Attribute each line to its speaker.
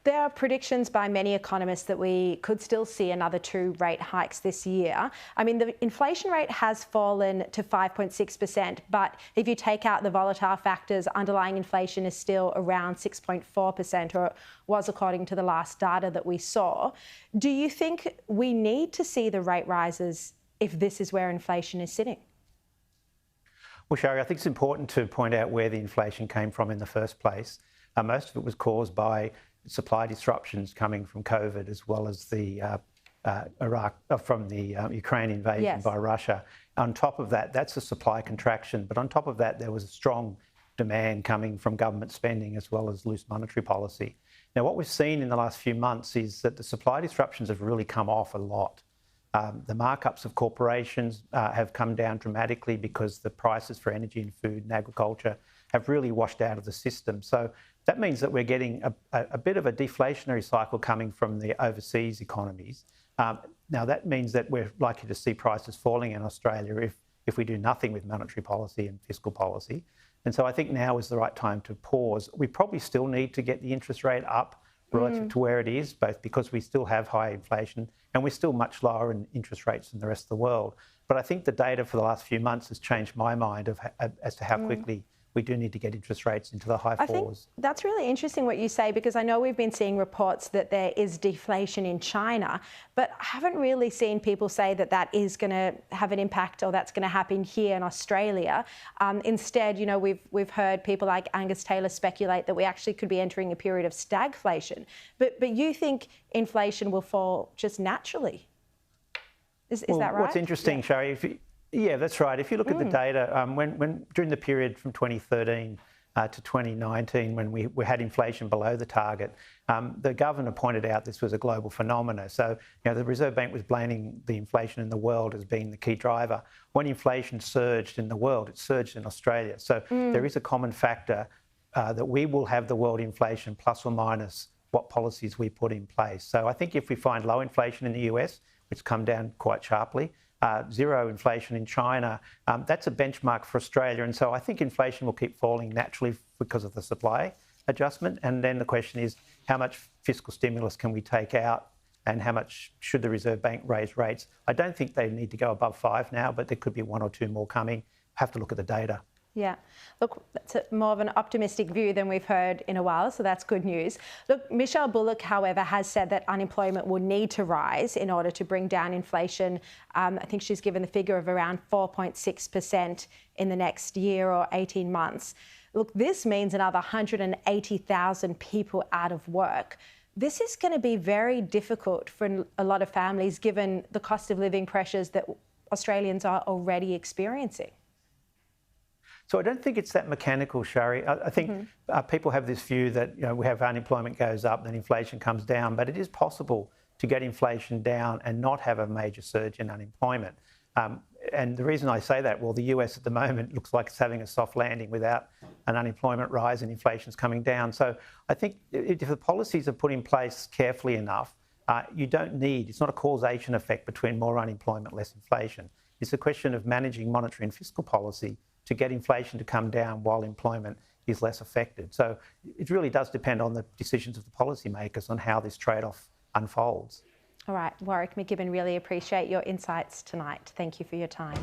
Speaker 1: There are predictions by many economists that we could still see another 2 rate hikes this year. I mean, the inflation rate has fallen to 5.6%, but if you take out the volatile factors, underlying inflation is still around 6.4%, or it was according to the last data that we saw. Do you think we need to see the rate rises if this is where inflation is sitting?
Speaker 2: Well, Sharri, I think it's important to point out where the inflation came from in the first place. Most of it was caused by supply disruptions coming from COVID, as well as the Ukraine invasion by Russia. On top of that, that's a supply contraction. But on top of that, there was a strong demand coming from government spending as well as loose monetary policy. Now, what we've seen in the last few months is that the supply disruptions have really come off a lot. The markups of corporations have come down dramatically because the prices for energy and food and agriculture have really washed out of the system. So that means that we're getting a bit of a deflationary cycle coming from the overseas economies. Now, that means that we're likely to see prices falling in Australia if we do nothing with monetary policy and fiscal policy. And so I think now is the right time to pause. We probably still need to get the interest rate up relative to where it is, both because we still have high inflation and we're still much lower in interest rates than the rest of the world. But I think the data for the last few months has changed my mind as to how quickly we do need to get interest rates into the high fours.
Speaker 1: I think that's really interesting what you say, because I know we've been seeing reports that there is deflation in China, but I haven't really seen people say that that is going to have an impact or that's going to happen here in Australia. Instead, you know, we've heard people like Angus Taylor speculate that we actually could be entering a period of stagflation. But you think inflation will fall just naturally? Is that right?
Speaker 2: What's interesting, Sharri, yeah, that's right. If you look at the data, when during the period from 2013 to 2019, when we had inflation below the target, the governor pointed out this was a global phenomenon. So, you know, the Reserve Bank was blaming the inflation in the world as being the key driver. When inflation surged in the world, it surged in Australia. So there is a common factor that we will have the world inflation plus or minus what policies we put in place. So I think if we find low inflation in the US, which come down quite sharply, zero inflation in China, that's a benchmark for Australia. And so I think inflation will keep falling naturally because of the supply adjustment. And then the question is, how much fiscal stimulus can we take out and how much should the Reserve Bank raise rates? I don't think they need to go above 5 now, but there could be 1 or 2 more coming. Have to look at the data.
Speaker 1: Yeah. Look, that's more of an optimistic view than we've heard in a while, so that's good news. Look, Michelle Bullock, however, has said that unemployment will need to rise in order to bring down inflation. I think she's given the figure of around 4.6% in the next year or 18 months. Look, this means another 180,000 people out of work. This is going to be very difficult for a lot of families, given the cost of living pressures that Australians are already experiencing.
Speaker 2: So I don't think it's that mechanical, Sharri. I think people have this view that, you know, we have unemployment goes up, then inflation comes down, but it is possible to get inflation down and not have a major surge in unemployment. And the reason I say that, well, the US at the moment looks like it's having a soft landing without an unemployment rise and inflation's coming down. So I think if the policies are put in place carefully enough, you don't need, it's not a causation effect between more unemployment, less inflation. It's a question of managing monetary and fiscal policy to get inflation to come down while employment is less affected. So it really does depend on the decisions of the policymakers on how this trade-off unfolds.
Speaker 1: All right, Warwick McKibbin, really appreciate your insights tonight. Thank you for your time.